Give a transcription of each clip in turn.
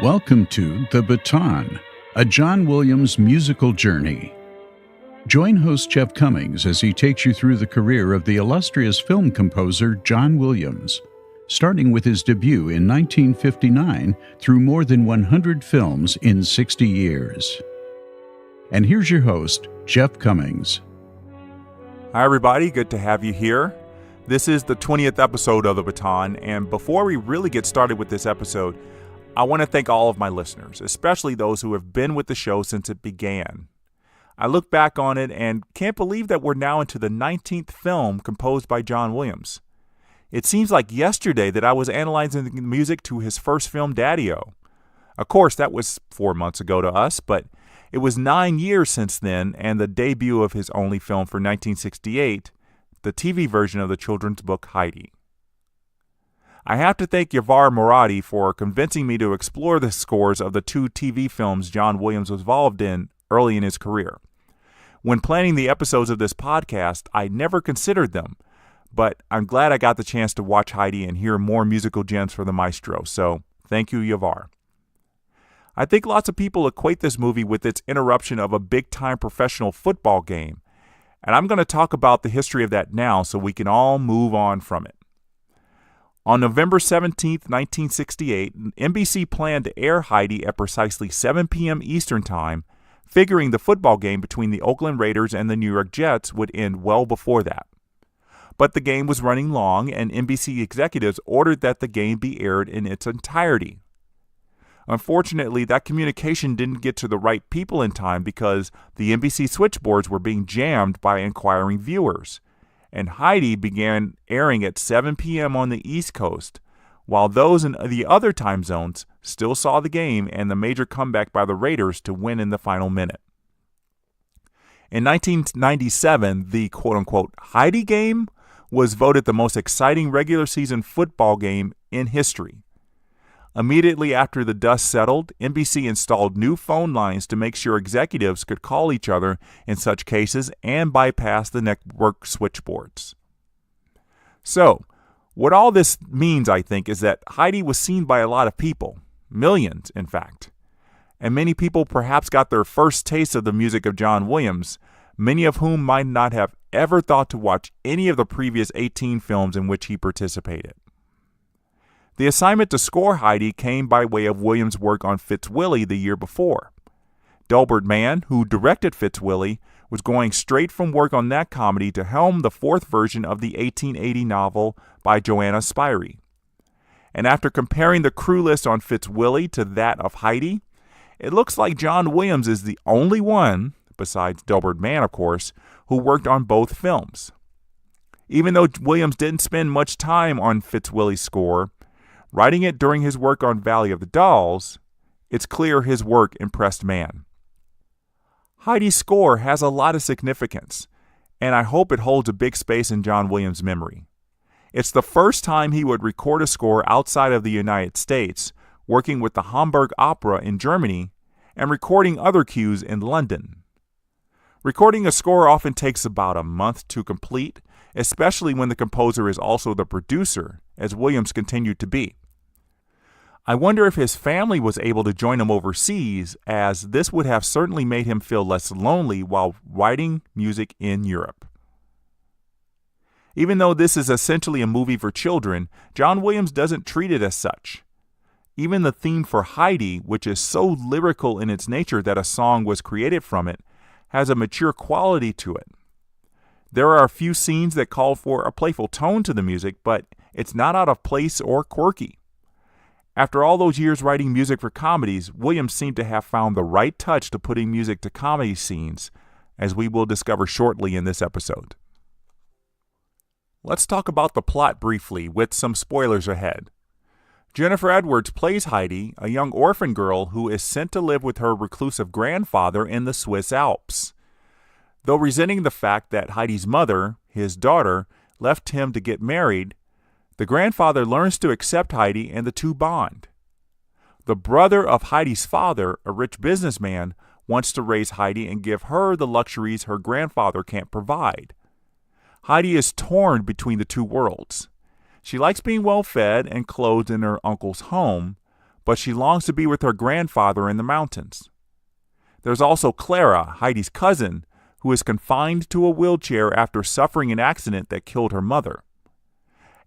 Welcome to The Baton, a John Williams musical journey. Join host Jeff Commings as he takes you through the career of the illustrious film composer John Williams, starting with his debut in 1959 through more than 100 films in 60 years. And here's your host, Jeff Commings. Hi everybody, good to have you here. This is the 20th episode of The Baton, and before we really get started with this episode, I want to thank all of my listeners, especially those who have been with the show since it began. I look back on it and can't believe that we're now into the 19th film composed by John Williams. It seems like yesterday that I was analyzing the music to his first film, Daddy-O. Of course, that was 4 months ago to us, but it was 9 years since then and the debut of his only film for 1968, the TV version of the children's book Heidi. I have to thank Yavar Moradi for convincing me to explore the scores of the two TV films John Williams was involved in early in his career. When planning the episodes of this podcast, I never considered them, but I'm glad I got the chance to watch Heidi and hear more musical gems from the maestro, so thank you, Yavar. I think lots of people equate this movie with its interruption of a big-time professional football game, and I'm going to talk about the history of that now so we can all move on from it. On November 17, 1968, NBC planned to air Heidi at precisely 7 p.m. Eastern Time, figuring the football game between the Oakland Raiders and the New York Jets would end well before that. But the game was running long, and NBC executives ordered that the game be aired in its entirety. Unfortunately, that communication didn't get to the right people in time because the NBC switchboards were being jammed by inquiring viewers, and Heidi began airing at 7 p.m. on the East Coast, while those in the other time zones still saw the game and the major comeback by the Raiders to win in the final minute. In 1997, the quote-unquote Heidi game was voted the most exciting regular season football game in history. Immediately after the dust settled, NBC installed new phone lines to make sure executives could call each other in such cases and bypass the network switchboards. So, what all this means, I think, is that Heidi was seen by a lot of people, millions, in fact. And many people perhaps got their first taste of the music of John Williams, many of whom might not have ever thought to watch any of the previous 18 films in which he participated. The assignment to score Heidi came by way of Williams' work on Fitzwilly the year before. Delbert Mann, who directed Fitzwilly, was going straight from work on that comedy to helm the fourth version of the 1880 novel by Joanna Spyri. And after comparing the crew list on Fitzwilly to that of Heidi, it looks like John Williams is the only one, besides Delbert Mann of course, who worked on both films. Even though Williams didn't spend much time on Fitzwilly's score, writing it during his work on Valley of the Dolls, it's clear his work impressed Mann. Heidi's score has a lot of significance, and I hope it holds a big space in John Williams' memory. It's the first time he would record a score outside of the United States, working with the Hamburg Opera in Germany and recording other cues in London. Recording a score often takes about a month to complete, especially when the composer is also the producer, as Williams continued to be. I wonder if his family was able to join him overseas, as this would have certainly made him feel less lonely while writing music in Europe. Even though this is essentially a movie for children, John Williams doesn't treat it as such. Even the theme for Heidi, which is so lyrical in its nature that a song was created from it, has a mature quality to it. There are a few scenes that call for a playful tone to the music, but it's not out of place or quirky. After all those years writing music for comedies, Williams seemed to have found the right touch to putting music to comedy scenes, as we will discover shortly in this episode. Let's talk about the plot briefly, with some spoilers ahead. Jennifer Edwards plays Heidi, a young orphan girl who is sent to live with her reclusive grandfather in the Swiss Alps. Though resenting the fact that Heidi's mother, his daughter, left him to get married, the grandfather learns to accept Heidi and the two bond. The brother of Heidi's father, a rich businessman, wants to raise Heidi and give her the luxuries her grandfather can't provide. Heidi is torn between the two worlds. She likes being well fed and clothed in her uncle's home, but she longs to be with her grandfather in the mountains. There's also Clara, Heidi's cousin, who is confined to a wheelchair after suffering an accident that killed her mother,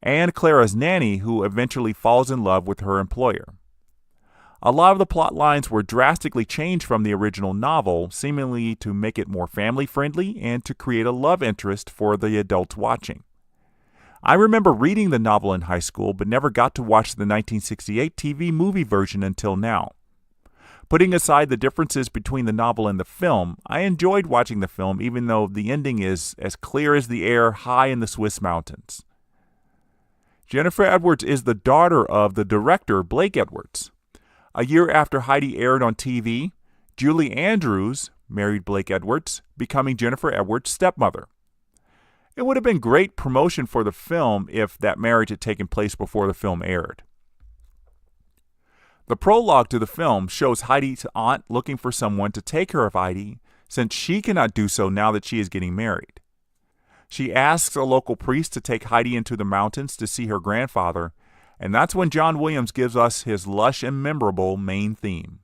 and Clara's nanny, who eventually falls in love with her employer. A lot of the plot lines were drastically changed from the original novel, seemingly to make it more family-friendly and to create a love interest for the adults watching. I remember reading the novel in high school, but never got to watch the 1968 TV movie version until now. Putting aside the differences between the novel and the film, I enjoyed watching the film even though the ending is as clear as the air high in the Swiss mountains. Jennifer Edwards is the daughter of the director Blake Edwards. A year after Heidi aired on TV, Julie Andrews married Blake Edwards, becoming Jennifer Edwards' stepmother. It would have been great promotion for the film if that marriage had taken place before the film aired. The prologue to the film shows Heidi's aunt looking for someone to take care of Heidi since she cannot do so now that she is getting married. She asks a local priest to take Heidi into the mountains to see her grandfather, and that's when John Williams gives us his lush and memorable main theme.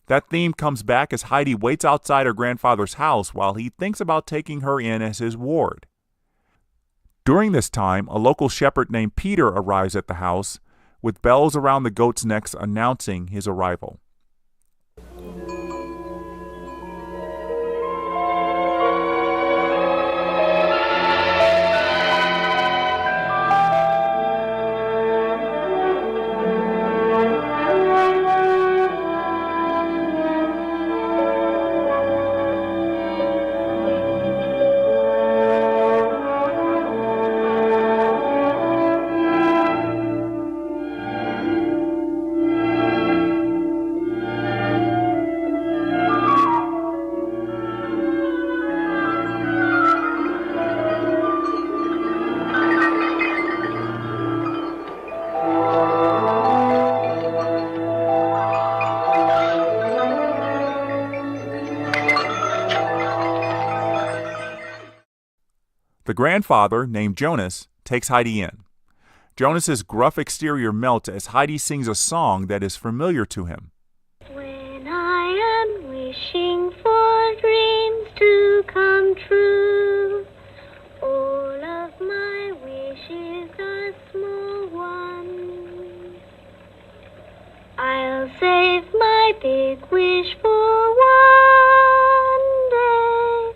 That theme comes back as Heidi waits outside her grandfather's house while he thinks about taking her in as his ward. During this time, a local shepherd named Peter arrives at the house, with bells around the goats' necks announcing his arrival. The grandfather, named Jonas, takes Heidi in. Jonas's gruff exterior melts as Heidi sings a song that is familiar to him. When I am wishing for dreams to come true, all of my wishes are small ones. I'll save my big wish for one day,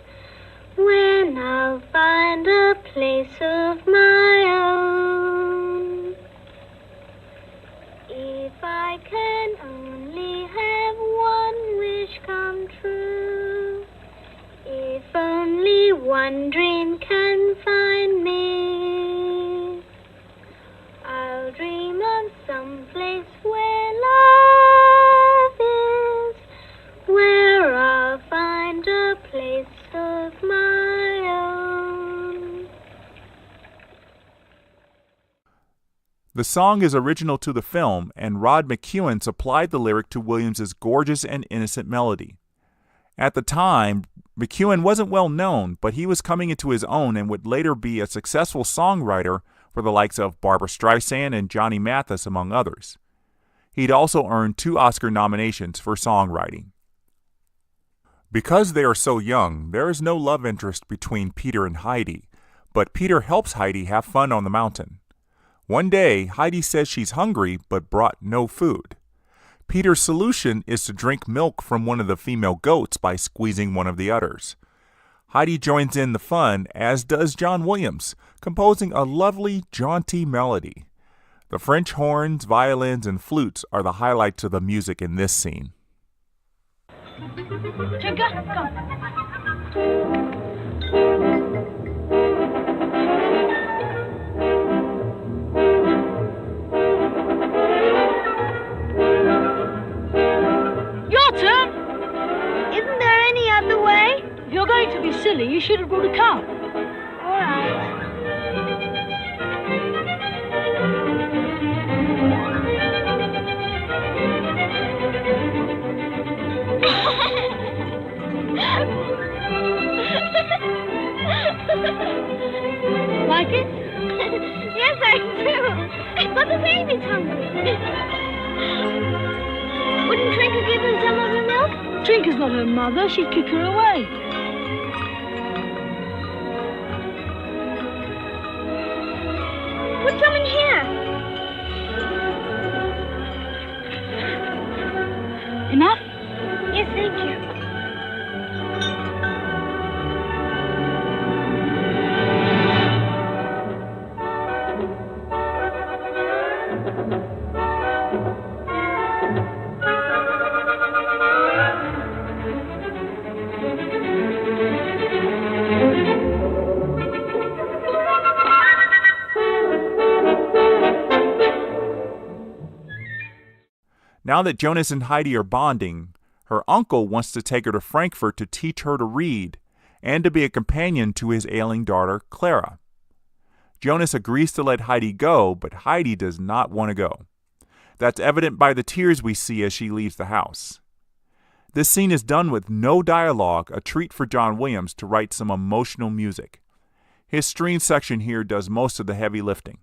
when I'll find a place of my own. If I can only have one wish come true, if only one dream can find me, I'll dream of some place where love is, where I'll find a place of my own. The song is original to the film, and Rod McEwen supplied the lyric to Williams's gorgeous and innocent melody. At the time, McEwen wasn't well known, but he was coming into his own and would later be a successful songwriter for the likes of Barbra Streisand and Johnny Mathis, among others. He'd also earned 2 Oscar nominations for songwriting. Because they are so young, there is no love interest between Peter and Heidi, but Peter helps Heidi have fun on the mountain. One day, Heidi says she's hungry but brought no food. Peter's solution is to drink milk from one of the female goats by squeezing one of the udders. Heidi joins in the fun, as does John Williams, composing a lovely, jaunty melody. The French horns, violins, and flutes are the highlights of the music in this scene. Tinker, come. Your turn! Isn't there any other way? If you're going to be silly, you should have brought a cup. All right. Like it? Yes, I do. But the baby's hungry. Wouldn't Trinker give her some of her milk? Trinker's not her mother. She'd kick her away. Put some in here. Enough? Yes, thank you. Now that Jonas and Heidi are bonding, her uncle wants to take her to Frankfurt to teach her to read and to be a companion to his ailing daughter, Clara. Jonas agrees to let Heidi go, but Heidi does not want to go. That's evident by the tears we see as she leaves the house. This scene is done with no dialogue, a treat for John Williams to write some emotional music. His string section here does most of the heavy lifting.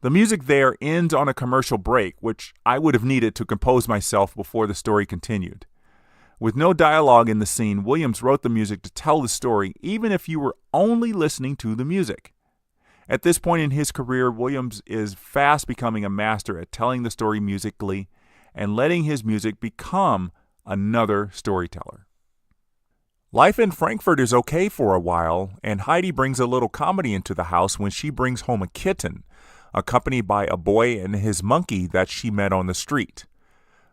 The music there ends on a commercial break, which I would have needed to compose myself before the story continued. With no dialogue in the scene, Williams wrote the music to tell the story, even if you were only listening to the music. At this point in his career, Williams is fast becoming a master at telling the story musically and letting his music become another storyteller. Life in Frankfurt is okay for a while, and Heidi brings a little comedy into the house when she brings home a kitten, accompanied by a boy and his monkey that she met on the street.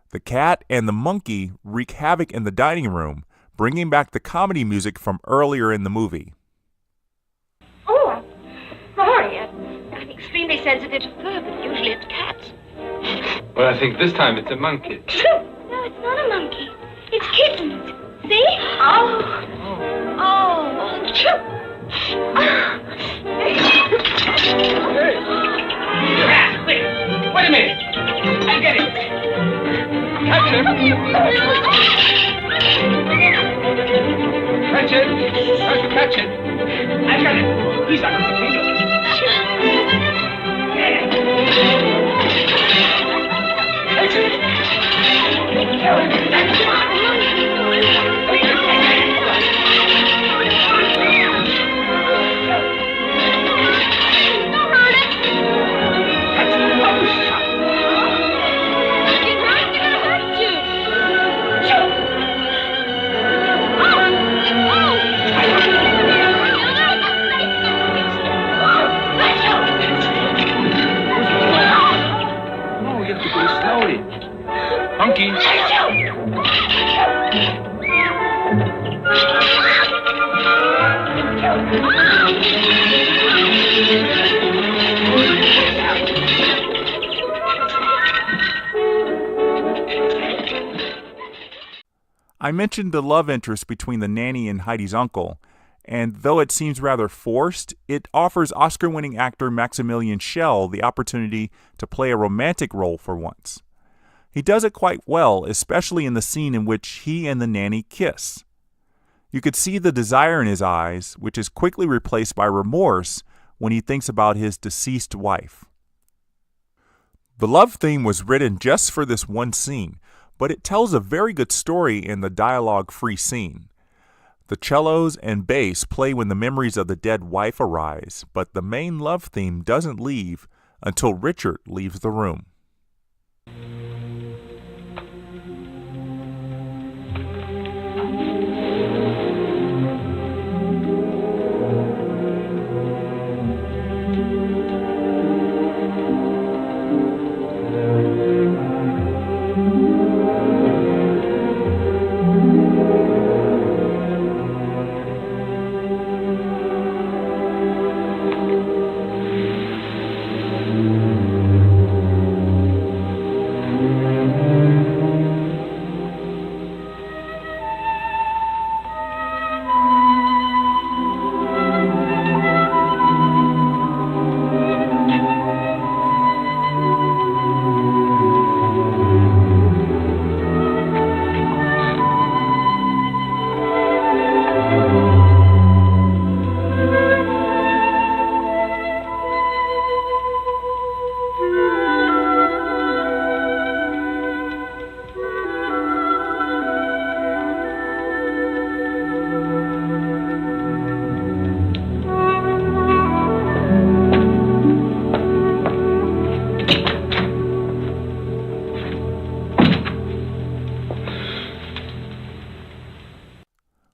The cat and the monkey wreak havoc in the dining room, bringing back the comedy music from earlier in the movie. Oh, I'm sorry. I'm extremely sensitive to fur, but usually it's cats. Well, I think this time it's a monkey. No, it's not a monkey. It's kittens. See? Oh. Wait a minute. I get it. Catch him. Catch it. Try to catch it. I got it. He's under the finger. I mentioned the love interest between the nanny and Heidi's uncle, and though it seems rather forced, it offers Oscar-winning actor Maximilian Schell the opportunity to play a romantic role for once. He does it quite well, especially in the scene in which he and the nanny kiss. You could see the desire in his eyes, which is quickly replaced by remorse when he thinks about his deceased wife. The love theme was written just for this one scene, but it tells a very good story in the dialogue-free scene. The cellos and bass play when the memories of the dead wife arise, but the main love theme doesn't leave until Richard leaves the room.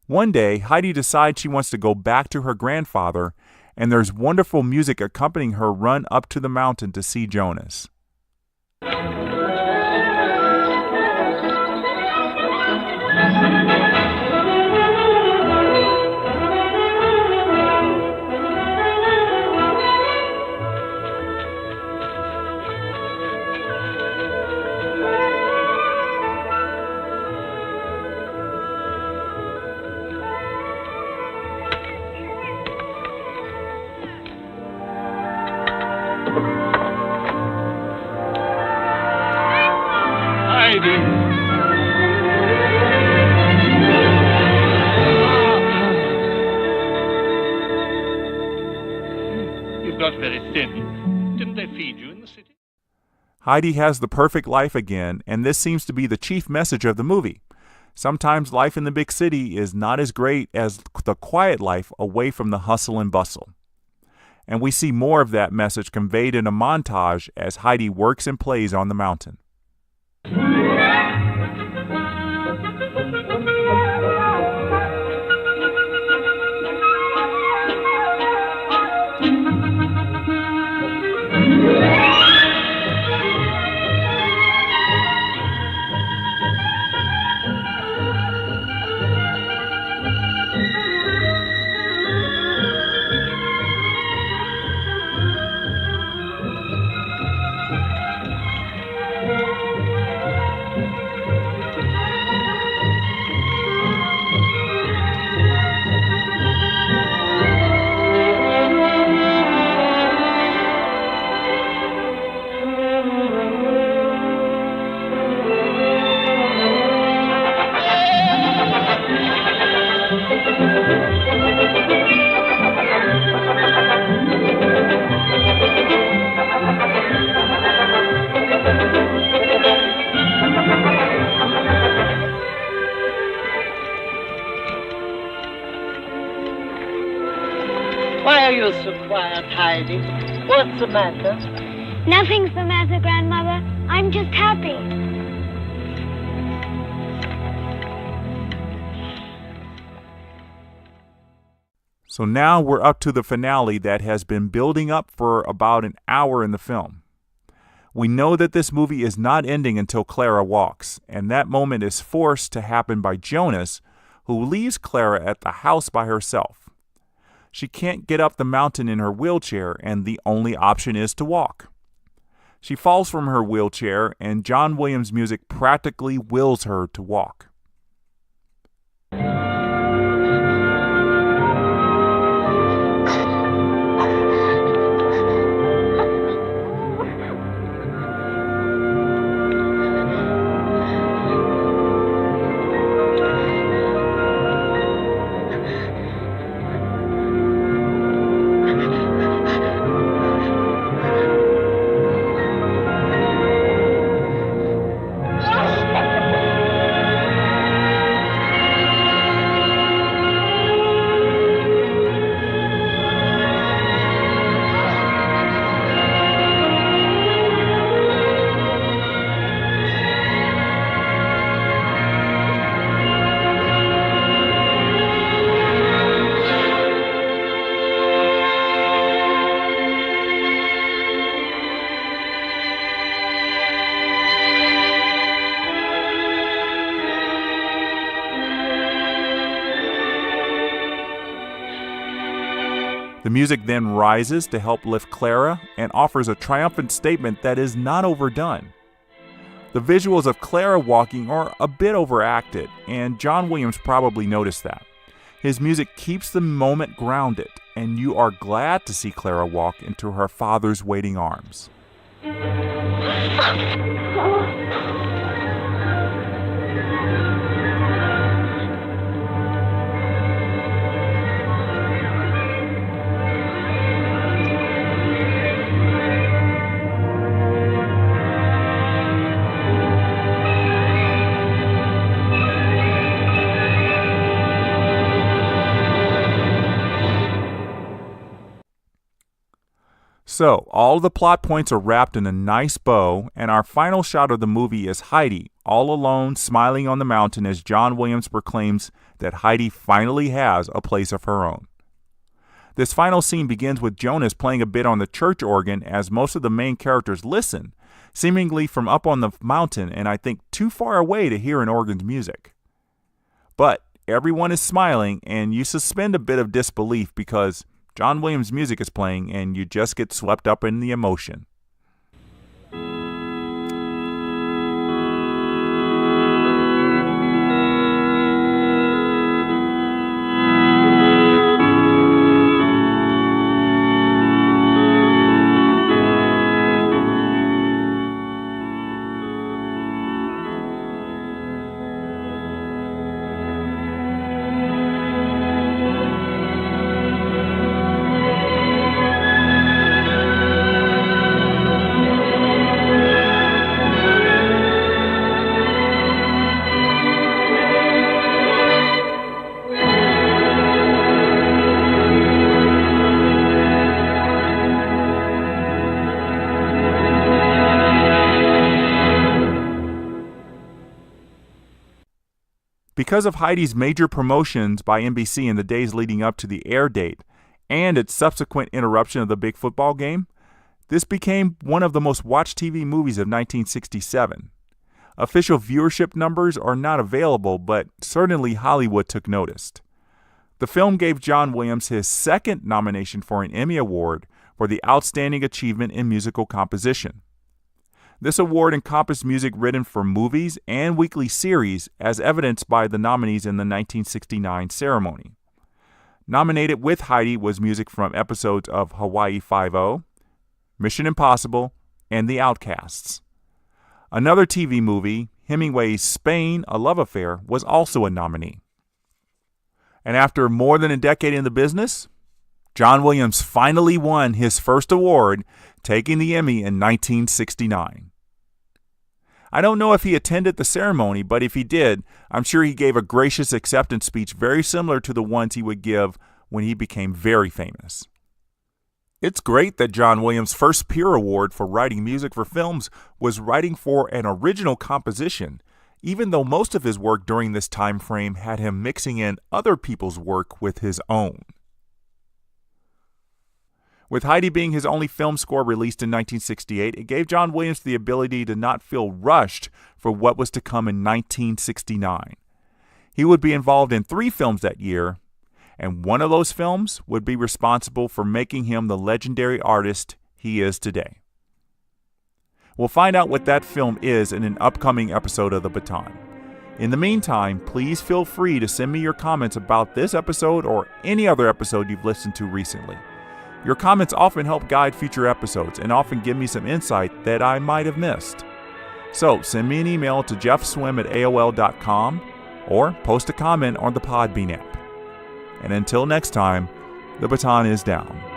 One day, Heidi decides she wants to go back to her grandfather, and there's wonderful music accompanying her run up to the mountain to see Jonas. You got very thin. Didn't they feed you in the city? Heidi has the perfect life again, and this seems to be the chief message of the movie. Sometimes life in the big city is not as great as the quiet life away from the hustle and bustle. And we see more of that message conveyed in a montage as Heidi works and plays on the mountain. you so quiet, Heidi? What's the matter? Nothing's the matter, Grandmother. I'm just happy. So now we're up to the finale that has been building up for about an hour in the film. We know that this movie is not ending until Clara walks, and that moment is forced to happen by Jonas, who leaves Clara at the house by herself. She can't get up the mountain in her wheelchair, and the only option is to walk. She falls from her wheelchair, and John Williams' music practically wills her to walk. The music then rises to help lift Clara and offers a triumphant statement that is not overdone. The visuals of Clara walking are a bit overacted, and John Williams probably noticed that. His music keeps the moment grounded, and you are glad to see Clara walk into her father's waiting arms. So, all the plot points are wrapped in a nice bow, and our final shot of the movie is Heidi, all alone, smiling on the mountain as John Williams proclaims that Heidi finally has a place of her own. This final scene begins with Jonas playing a bit on the church organ as most of the main characters listen, seemingly from up on the mountain and I think too far away to hear an organ's music. But everyone is smiling, and you suspend a bit of disbelief because John Williams' music is playing, and you just get swept up in the emotion. Because of Heidi's major promotions by NBC in the days leading up to the air date and its subsequent interruption of the big football game, this became one of the most watched TV movies of 1967. Official viewership numbers are not available, but certainly Hollywood took notice. The film gave John Williams his second nomination for an Emmy Award for the Outstanding Achievement in Musical Composition. This award encompassed music written for movies and weekly series, as evidenced by the nominees in the 1969 ceremony. Nominated with Heidi was music from episodes of Hawaii Five-0, Mission Impossible, and The Outcasts. Another TV movie, Hemingway's Spain, A Love Affair, was also a nominee. And after more than a decade in the business, John Williams finally won his first award, taking the Emmy in 1969. I don't know if he attended the ceremony, but if he did, I'm sure he gave a gracious acceptance speech very similar to the ones he would give when he became very famous. It's great that John Williams' first peer award for writing music for films was writing for an original composition, even though most of his work during this time frame had him mixing in other people's work with his own. With Heidi being his only film score released in 1968, it gave John Williams the ability to not feel rushed for what was to come in 1969. He would be involved in 3 films that year, and one of those films would be responsible for making him the legendary artist he is today. We'll find out what that film is in an upcoming episode of The Baton. In the meantime, please feel free to send me your comments about this episode or any other episode you've listened to recently. Your comments often help guide future episodes and often give me some insight that I might have missed. So send me an email to jeffswim@aol.com or post a comment on the Podbean app. And until next time, the baton is down.